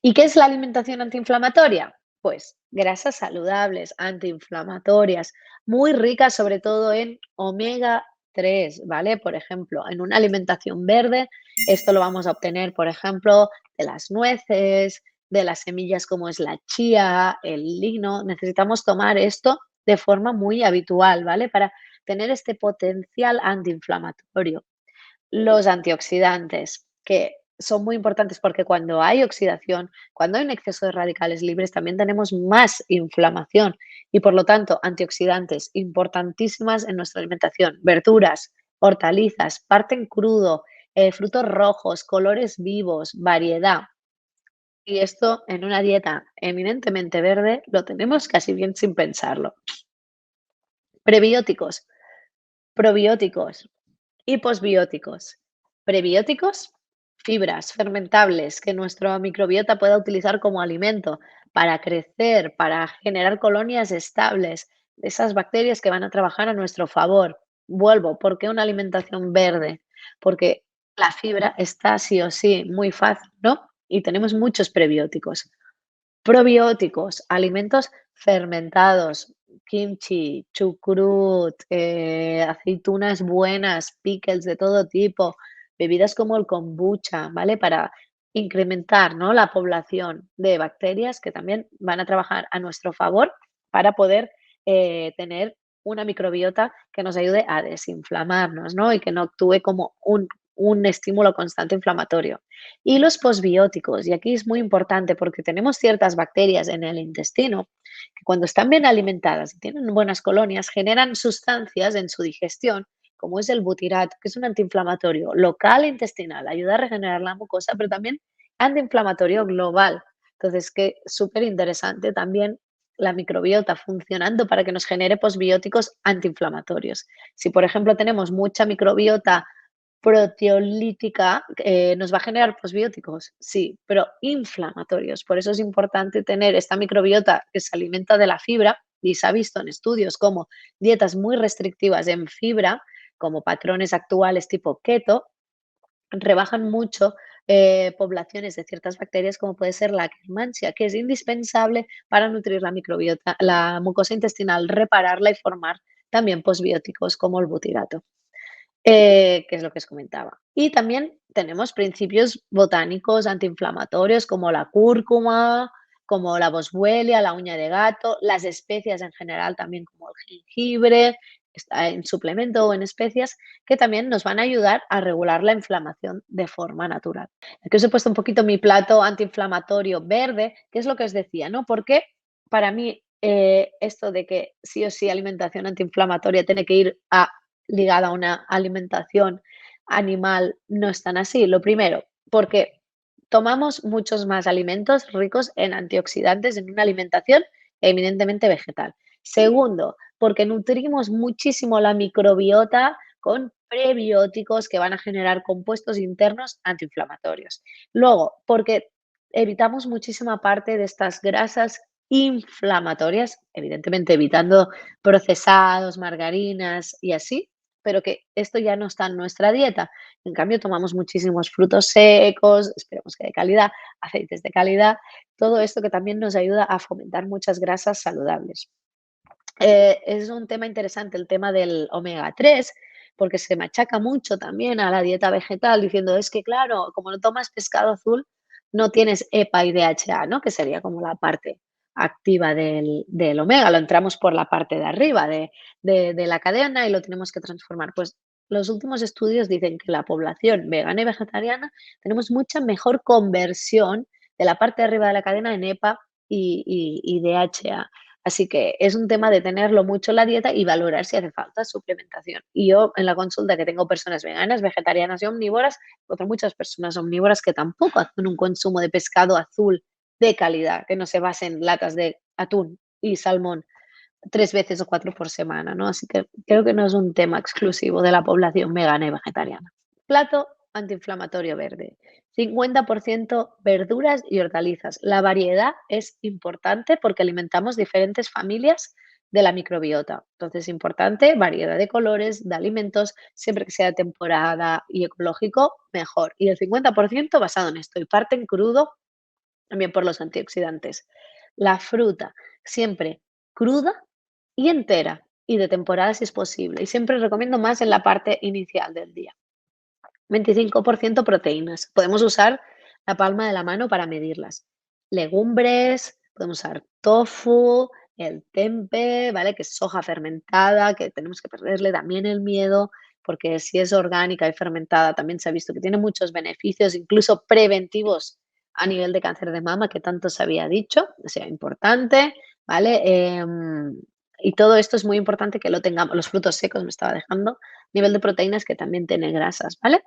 ¿Y qué es la alimentación antiinflamatoria? Pues grasas saludables, antiinflamatorias, muy ricas sobre todo en omega 3, ¿vale? Por ejemplo, en una alimentación verde, esto lo vamos a obtener, por ejemplo, de las nueces, de las semillas como es la chía, el lino. Necesitamos tomar esto de forma muy habitual, ¿vale? Para tener este potencial antiinflamatorio. Los antioxidantes, que son muy importantes porque cuando hay oxidación, cuando hay un exceso de radicales libres, también tenemos más inflamación y por lo tanto antioxidantes importantísimas en nuestra alimentación. Verduras, hortalizas, parte en crudo, frutos rojos, colores vivos, variedad. Y esto en una dieta eminentemente verde lo tenemos casi bien sin pensarlo. Prebióticos, probióticos y posbióticos. Prebióticos, fibras fermentables que nuestra microbiota pueda utilizar como alimento para crecer, para generar colonias estables de esas bacterias que van a trabajar a nuestro favor. Vuelvo, ¿por qué una alimentación verde? Porque la fibra está sí o sí muy fácil, ¿no? Y tenemos muchos prebióticos. Probióticos, alimentos fermentados, kimchi, chucrut, aceitunas buenas, pickles de todo tipo, bebidas como el kombucha, ¿vale? Para incrementar, ¿no? La población de bacterias que también van a trabajar a nuestro favor para poder tener una microbiota que nos ayude a desinflamarnos, ¿no? Y que no actúe como un estímulo constante inflamatorio. Y los posbióticos, y aquí es muy importante porque tenemos ciertas bacterias en el intestino que cuando están bien alimentadas y tienen buenas colonias, generan sustancias en su digestión, como es el butirato, que es un antiinflamatorio local e intestinal, ayuda a regenerar la mucosa, pero también antiinflamatorio global. Entonces, que súper interesante también la microbiota funcionando para que nos genere posbióticos antiinflamatorios. Si, por ejemplo, tenemos mucha microbiota proteolítica, ¿nos va a generar posbióticos? Sí, pero inflamatorios. Por eso es importante tener esta microbiota que se alimenta de la fibra y se ha visto en estudios como dietas muy restrictivas en fibra, como patrones actuales tipo keto, rebajan mucho poblaciones de ciertas bacterias como puede ser la Akkermansia, que es indispensable para nutrir la microbiota, la mucosa intestinal, repararla y formar también posbióticos como el butirato que es lo que os comentaba. Y también tenemos principios botánicos antiinflamatorios como la cúrcuma, como la boswellia, la uña de gato, las especias en general también como el jengibre, está en suplemento o en especias, que también nos van a ayudar a regular la inflamación de forma natural. Aquí os he puesto un poquito mi plato antiinflamatorio verde, que es lo que os decía, ¿no? Porque para mí esto de que sí o sí alimentación antiinflamatoria tiene que ir ligada a una alimentación animal no es tan así. Lo primero, porque tomamos muchos más alimentos ricos en antioxidantes en una alimentación eminentemente vegetal. Segundo, porque nutrimos muchísimo la microbiota con prebióticos que van a generar compuestos internos antiinflamatorios. Luego, porque evitamos muchísima parte de estas grasas inflamatorias, evidentemente evitando procesados, margarinas y así, pero que esto ya no está en nuestra dieta. En cambio, tomamos muchísimos frutos secos, esperemos que de calidad, aceites de calidad, todo esto que también nos ayuda a fomentar muchas grasas saludables. Es un tema interesante el tema del omega 3 porque se machaca mucho también a la dieta vegetal diciendo, es que claro, como no tomas pescado azul, no tienes EPA y DHA, ¿no? Que sería como la parte activa del omega, lo entramos por la parte de arriba de la cadena y lo tenemos que transformar. Pues los últimos estudios dicen que la población vegana y vegetariana tenemos mucha mejor conversión de la parte de arriba de la cadena en EPA y DHA. Así que es un tema de tenerlo mucho en la dieta y valorar si hace falta suplementación. Y yo en la consulta que tengo personas veganas, vegetarianas y omnívoras, encuentro muchas personas omnívoras que tampoco hacen un consumo de pescado azul de calidad, que no se base en latas de atún y salmón 3 veces o 4 por semana, ¿no? Así que creo que no es un tema exclusivo de la población vegana y vegetariana. Plato antiinflamatorio verde. 50% verduras y hortalizas. La variedad es importante porque alimentamos diferentes familias de la microbiota. Entonces, importante, variedad de colores, de alimentos, siempre que sea de temporada y ecológico, mejor. Y el 50% basado en esto. Y parte en crudo también por los antioxidantes. La fruta, siempre cruda y entera, y de temporada si es posible. Y siempre recomiendo más en la parte inicial del día. 25% proteínas. Podemos usar la palma de la mano para medirlas. Legumbres, podemos usar tofu, el tempe, ¿vale? Que es soja fermentada, que tenemos que perderle también el miedo, porque si es orgánica y fermentada, también se ha visto que tiene muchos beneficios, incluso preventivos a nivel de cáncer de mama, que tanto se había dicho, o sea, importante, ¿vale? Y todo esto es muy importante que lo tengamos. Los frutos secos me estaba dejando, nivel de proteínas que también tiene grasas, ¿vale?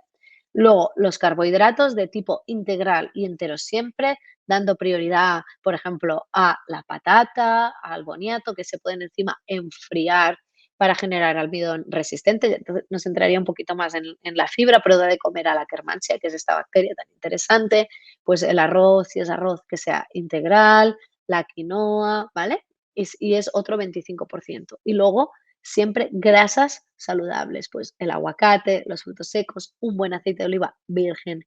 Luego, los carbohidratos de tipo integral y entero siempre, dando prioridad, por ejemplo, a la patata, al boniato, que se pueden encima enfriar para generar almidón resistente. Entonces, nos entraría un poquito más en la fibra, pero da de comer a la Akkermansia, que es esta bacteria tan interesante. Pues el arroz, si es arroz, que sea integral, la quinoa, ¿vale? Y es otro 25%. Y luego, siempre grasas saludables, pues el aguacate, los frutos secos, un buen aceite de oliva virgen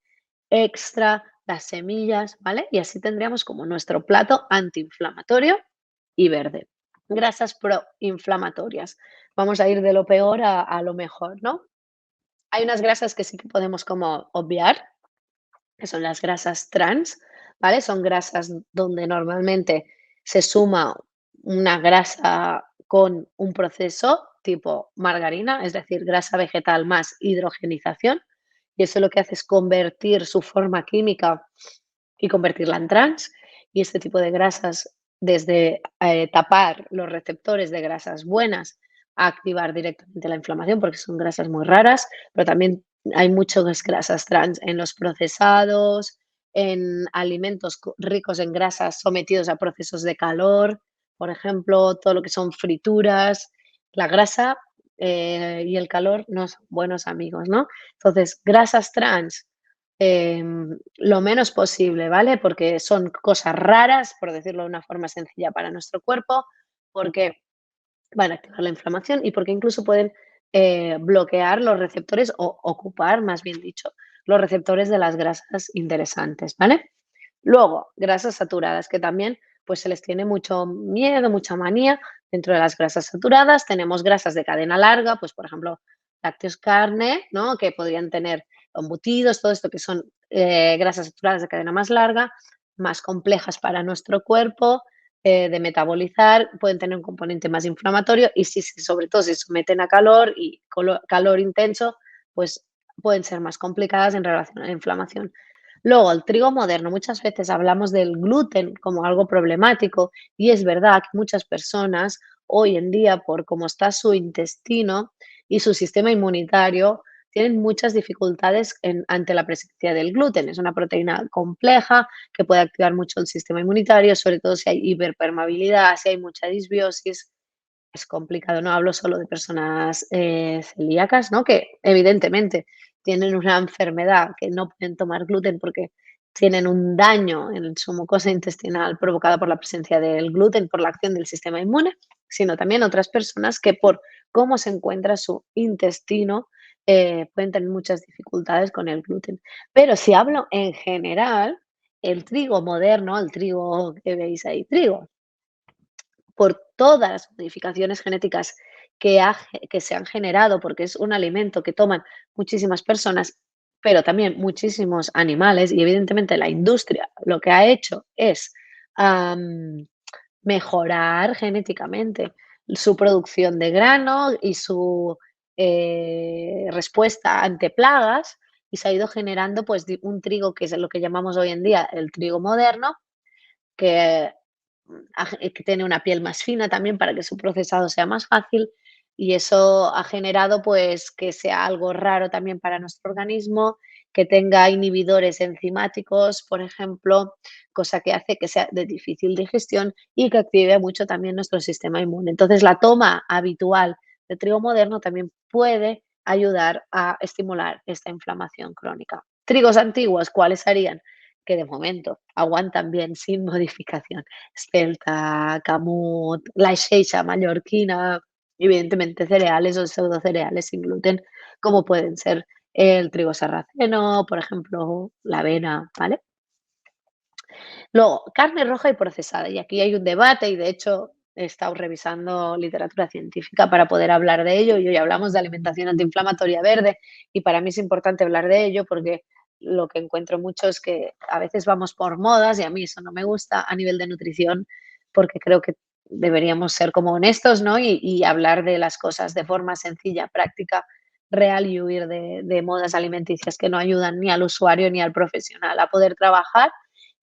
extra, las semillas, ¿vale? Y así tendríamos como nuestro plato antiinflamatorio y verde. Grasas proinflamatorias. Vamos a ir de lo peor a lo mejor, ¿no? Hay unas grasas que sí que podemos como obviar, que son las grasas trans, ¿vale? Son grasas donde normalmente se suma una grasa con un proceso tipo margarina, es decir, grasa vegetal más hidrogenización, y eso lo que hace es convertir su forma química y convertirla en trans. Y este tipo de grasas, desde tapar los receptores de grasas buenas a activar directamente la inflamación, porque son grasas muy raras, pero también hay muchas grasas trans en los procesados, en alimentos ricos en grasas sometidos a procesos de calor, por ejemplo, todo lo que son frituras. La grasa y el calor no son buenos amigos, ¿no? Entonces, grasas trans, lo menos posible, ¿vale? Porque son cosas raras, por decirlo de una forma sencilla, para nuestro cuerpo, porque van a activar la inflamación y porque incluso pueden bloquear los receptores o ocupar, más bien dicho, los receptores de las grasas interesantes, ¿vale? Luego, grasas saturadas, que también pues se les tiene mucho miedo, mucha manía. Dentro de las grasas saturadas tenemos grasas de cadena larga, pues por ejemplo, lácteos, carne, ¿no? Que podrían tener embutidos, todo esto que son grasas saturadas de cadena más larga, más complejas para nuestro cuerpo, de metabolizar, pueden tener un componente más inflamatorio y sobre todo si se someten a calor y calor intenso, pues pueden ser más complicadas en relación a la inflamación. Luego, el trigo moderno, muchas veces hablamos del gluten como algo problemático y es verdad que muchas personas hoy en día, por cómo está su intestino y su sistema inmunitario, tienen muchas dificultades ante la presencia del gluten. Es una proteína compleja que puede activar mucho el sistema inmunitario, sobre todo si hay hiperpermeabilidad, si hay mucha disbiosis. Es complicado, no hablo solo de personas celíacas, ¿no? Que evidentemente tienen una enfermedad que no pueden tomar gluten porque tienen un daño en su mucosa intestinal provocada por la presencia del gluten, por la acción del sistema inmune, sino también otras personas que por cómo se encuentra su intestino pueden tener muchas dificultades con el gluten. Pero si hablo en general, el trigo moderno, el trigo que veis ahí, trigo por todas las modificaciones genéticas que se han generado, porque es un alimento que toman muchísimas personas, pero también muchísimos animales, y evidentemente la industria lo que ha hecho es am, mejorar genéticamente su producción de grano y su respuesta ante plagas, y se ha ido generando pues un trigo que es lo que llamamos hoy en día el trigo moderno, que que tiene una piel más fina también para que su procesado sea más fácil, y eso ha generado pues que sea algo raro también para nuestro organismo, que tenga inhibidores enzimáticos, por ejemplo, cosa que hace que sea de difícil digestión y que active mucho también nuestro sistema inmune. Entonces, la toma habitual de trigo moderno también puede ayudar a estimular esta inflamación crónica. Trigos antiguos, ¿cuáles serían? Que de momento aguantan bien sin modificación. Espelta, camut, la xeixa mallorquina, evidentemente cereales o pseudocereales sin gluten, como pueden ser el trigo sarraceno, por ejemplo, la avena, ¿vale? Luego, carne roja y procesada. Y aquí hay un debate y de hecho he estado revisando literatura científica para poder hablar de ello y hoy hablamos de alimentación antiinflamatoria verde y para mí es importante hablar de ello porque lo que encuentro mucho es que a veces vamos por modas y a mí eso no me gusta a nivel de nutrición porque creo que deberíamos ser como honestos, ¿no? Y hablar de las cosas de forma sencilla, práctica, real y huir de modas alimenticias que no ayudan ni al usuario ni al profesional a poder trabajar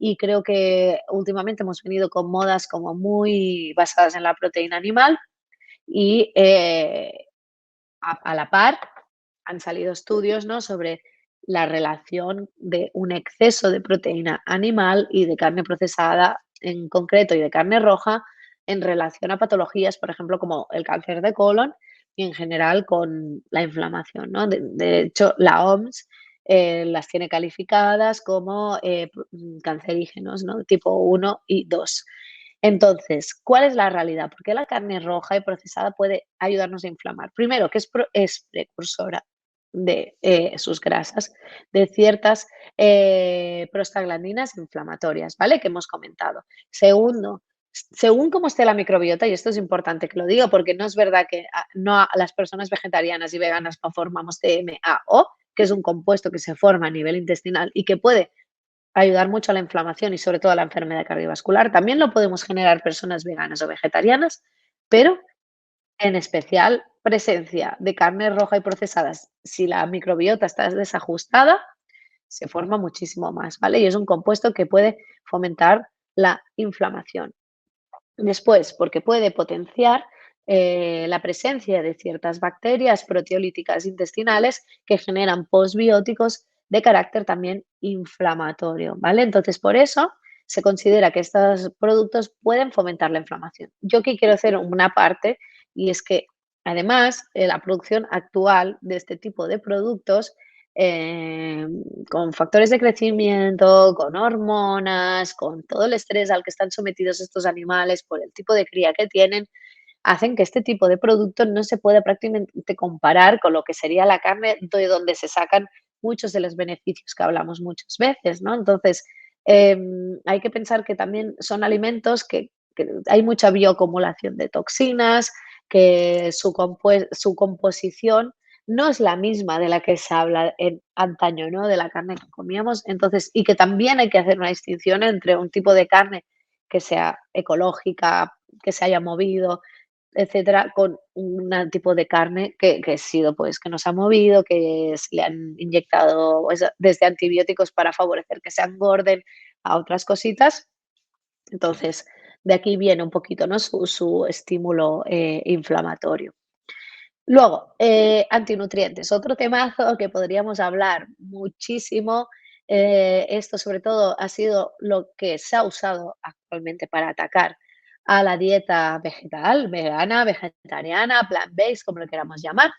y creo que últimamente hemos venido con modas como muy basadas en la proteína animal y a la par han salido estudios, ¿no?, sobre la relación de un exceso de proteína animal y de carne procesada en concreto y de carne roja en relación a patologías, por ejemplo, como el cáncer de colon y en general con la inflamación, ¿no? De hecho, la OMS las tiene calificadas como cancerígenos, ¿no? Tipo 1 y 2. Entonces, ¿cuál es la realidad? ¿Por qué la carne roja y procesada puede ayudarnos a inflamar? Primero, que es precursora de sus grasas, de ciertas prostaglandinas inflamatorias, ¿vale? Que hemos comentado. Segundo, según cómo esté la microbiota, y esto es importante que lo diga porque no es verdad que no a las personas vegetarianas y veganas no formamos TMAO, que es un compuesto que se forma a nivel intestinal y que puede ayudar mucho a la inflamación y sobre todo a la enfermedad cardiovascular. También lo podemos generar personas veganas o vegetarianas, pero en especial presencia de carnes rojas y procesadas. Si la microbiota está desajustada, se forma muchísimo más, ¿vale? Y es un compuesto que puede fomentar la inflamación. Después, porque puede potenciar la presencia de ciertas bacterias proteolíticas intestinales que generan postbióticos de carácter también inflamatorio, ¿vale? Entonces, por eso se considera que estos productos pueden fomentar la inflamación. Yo aquí quiero hacer una parte y es que además la producción actual de este tipo de productos eh, con factores de crecimiento, con hormonas, con todo el estrés al que están sometidos estos animales por el tipo de cría que tienen, hacen que este tipo de producto no se pueda prácticamente comparar con lo que sería la carne de donde se sacan muchos de los beneficios que hablamos muchas veces, ¿no? Entonces, hay que pensar que también son alimentos que hay mucha bioacumulación de toxinas, que su composición no es la misma de la que se habla en antaño, ¿no? De la carne que comíamos. Entonces, y que también hay que hacer una distinción entre un tipo de carne que sea ecológica, que se haya movido, etcétera, con un tipo de carne que ha sido, pues, que no se ha movido, que se le han inyectado, pues, desde antibióticos para favorecer que se engorden a otras cositas. Entonces, de aquí viene un poquito, ¿no? Su estímulo inflamatorio. Luego, antinutrientes, otro temazo que podríamos hablar muchísimo. Esto sobre todo ha sido lo que se ha usado actualmente para atacar a la dieta vegetal, vegana, vegetariana, plant-based, como lo queramos llamar.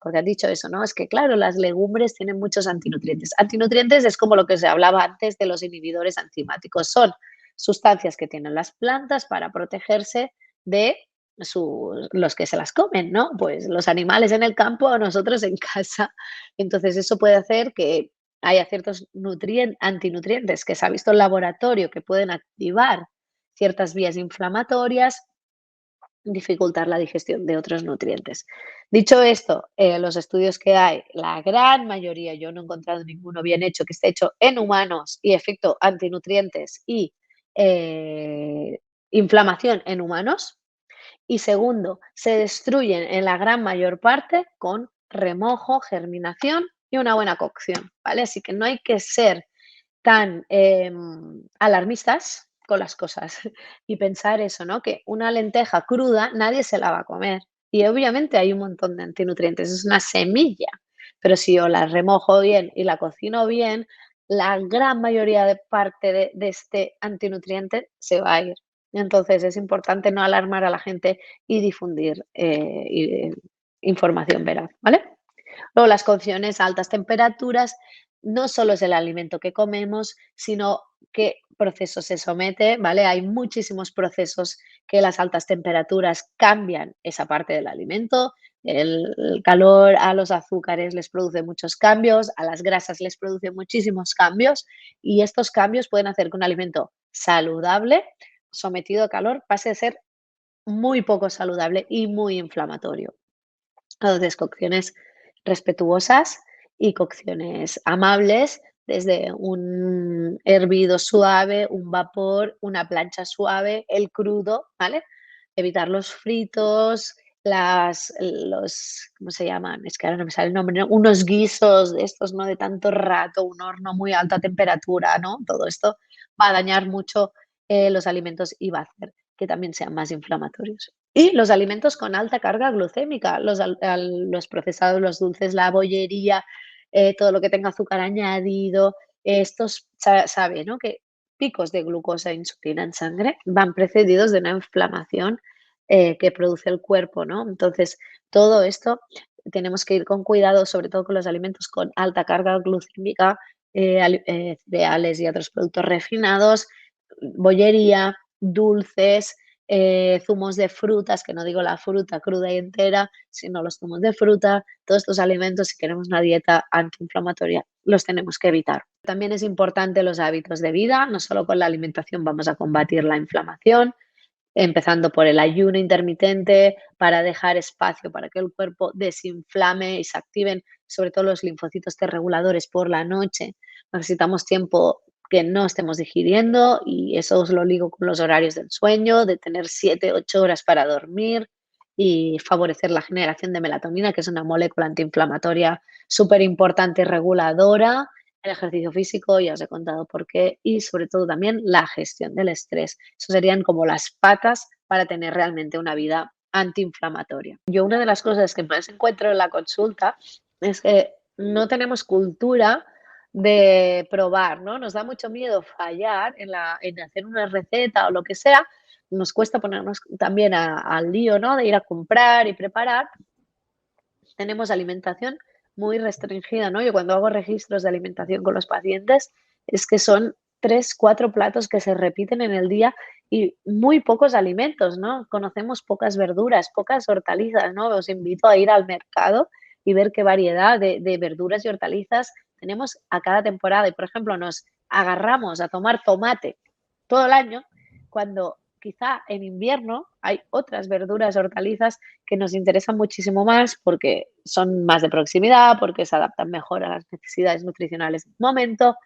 Porque has dicho eso, ¿no? Es que claro, las legumbres tienen muchos antinutrientes. Antinutrientes es como lo que se hablaba antes de los inhibidores enzimáticos. Son sustancias que tienen las plantas para protegerse de los que se las comen, ¿no? Pues los animales en el campo o nosotros en casa. Entonces eso puede hacer que haya ciertos antinutrientes que se ha visto en laboratorio que pueden activar ciertas vías inflamatorias, dificultar la digestión de otros nutrientes. Dicho esto, los estudios que hay, la gran mayoría, yo no he encontrado ninguno bien hecho que esté hecho en humanos y efecto antinutrientes y inflamación en humanos, y segundo, se destruyen en la gran mayor parte con remojo, germinación y una buena cocción, ¿vale? Así que no hay que ser tan alarmistas con las cosas y pensar eso, ¿no? Que una lenteja cruda nadie se la va a comer. Y obviamente hay un montón de antinutrientes, es una semilla, pero si yo la remojo bien y la cocino bien, la gran mayoría de parte de este antinutriente se va a ir. Entonces es importante no alarmar a la gente y difundir información veraz, ¿vale? Luego, las cocciones a altas temperaturas no solo es el alimento que comemos, sino qué proceso se somete, ¿vale? Hay muchísimos procesos que las altas temperaturas cambian esa parte del alimento, El calor a los azúcares les produce muchos cambios, a las grasas les produce muchísimos cambios y estos cambios pueden hacer que un alimento saludable sometido a calor pase a ser muy poco saludable y muy inflamatorio. Entonces, cocciones respetuosas y cocciones amables, desde un hervido suave, un vapor, una plancha suave, el crudo, ¿vale? Evitar los fritos, ¿cómo se llaman? Es que ahora no me sale el nombre, ¿no? Unos guisos de estos, ¿no? De tanto rato, un horno muy a alta temperatura, ¿no? Todo esto va a dañar mucho los alimentos y va a hacer que también sean más inflamatorios. Y los alimentos con alta carga glucémica, los procesados, los dulces, la bollería, todo lo que tenga azúcar añadido, estos sabe, ¿no? Que picos de glucosa e insulina en sangre van precedidos de una inflamación que produce el cuerpo, ¿no? Entonces, todo esto tenemos que ir con cuidado, sobre todo con los alimentos con alta carga glucémica, cereales y otros productos refinados, bollería, dulces, zumos de frutas, que no digo la fruta cruda y entera, sino los zumos de fruta, todos estos alimentos, si queremos una dieta antiinflamatoria, los tenemos que evitar. También es importante los hábitos de vida, no solo con la alimentación vamos a combatir la inflamación, empezando por el ayuno intermitente para dejar espacio para que el cuerpo desinflame y se activen sobre todo los linfocitos T reguladores por la noche. Necesitamos tiempo que no estemos digiriendo y eso os lo ligo con los horarios del sueño, de tener 7, 8 horas para dormir y favorecer la generación de melatonina, que es una molécula antiinflamatoria súper importante y reguladora. El ejercicio físico, ya os he contado por qué, y sobre todo también la gestión del estrés. Eso serían como las patas para tener realmente una vida antiinflamatoria. Yo una de las cosas que más encuentro en la consulta es que no tenemos cultura de probar, ¿no? Nos da mucho miedo fallar en hacer una receta o lo que sea. Nos cuesta ponernos también al lío, ¿no? De ir a comprar y preparar. Tenemos alimentación muy restringida, ¿no? Yo cuando hago registros de alimentación con los pacientes, es que son 3 4 platos que se repiten en el día y muy pocos alimentos, ¿no? Conocemos pocas verduras, pocas hortalizas, ¿no? Os invito a ir al mercado y ver qué variedad de verduras y hortalizas tenemos a cada temporada. Y, por ejemplo, nos agarramos a tomar tomate todo el año, cuando quizá en invierno hay otras verduras, hortalizas que nos interesan muchísimo más porque son más de proximidad, porque se adaptan mejor a las necesidades nutricionales del momento,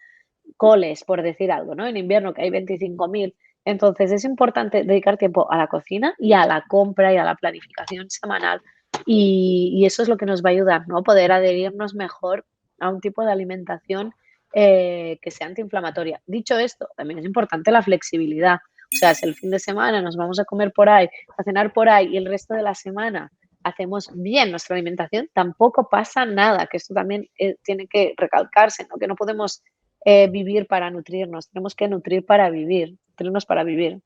coles, por decir algo, ¿no? En invierno que hay 25.000. Entonces es importante dedicar tiempo a la cocina y a la compra y a la planificación semanal. Y eso es lo que nos va a ayudar, ¿no? Poder adherirnos mejor a un tipo de alimentación que sea antiinflamatoria. Dicho esto, también es importante la flexibilidad. O sea, si el fin de semana nos vamos a comer por ahí, a cenar por ahí y el resto de la semana hacemos bien nuestra alimentación, tampoco pasa nada, que esto también tiene que recalcarse, ¿no? Que no podemos vivir para nutrirnos, tenemos que nutrir para vivir, nutrirnos para vivir.